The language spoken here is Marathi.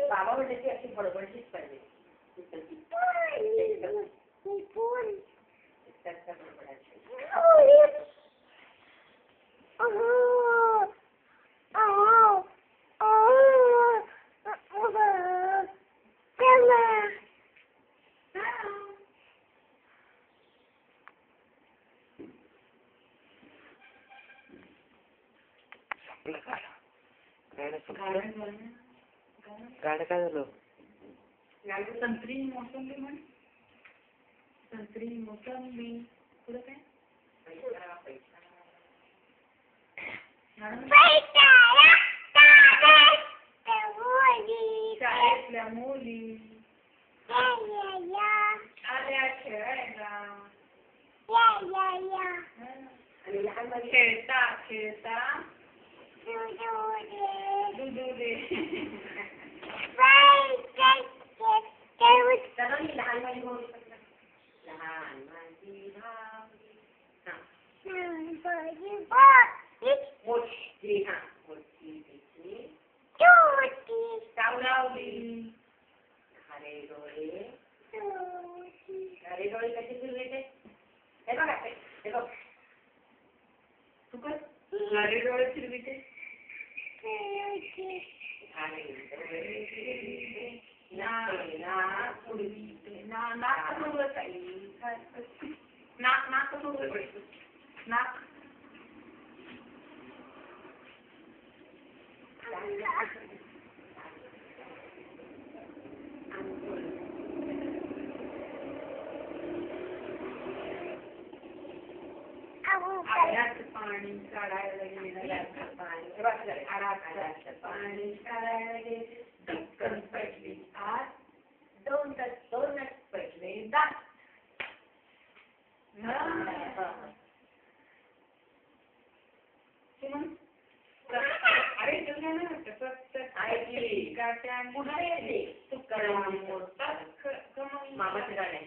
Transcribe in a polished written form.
बाबा म्हणले की अशी बडबडलीच पाहिजे. गाणं काय झालं? संत्री मोसंबी म्हण. संत्री मोसंबी पुढं काय? शाळेतल्या मुली आल्या खेळायला. खेळता खेळता दुधू दे. लहान माझी भाऊ लहान माझी मोठी हा मोठी चावलावली. हरे डोळे कशी फिरवायचे हे बघा. हे बघ तू कर. हरे डोळे फिरविते. हरे डोळे नाक उडविते. नाक कसं उडवत आहे? नाक कसं उडवत? नाक आडाचं पाणी काढायला गेले. आडाचं पाणी काढायला गेले. धक्कन पडली आत. दोनच पडले दात. अरे तुझ्या ना ऐकली का त्या मुलाने तुकाराम मामाचं गाणं आहे.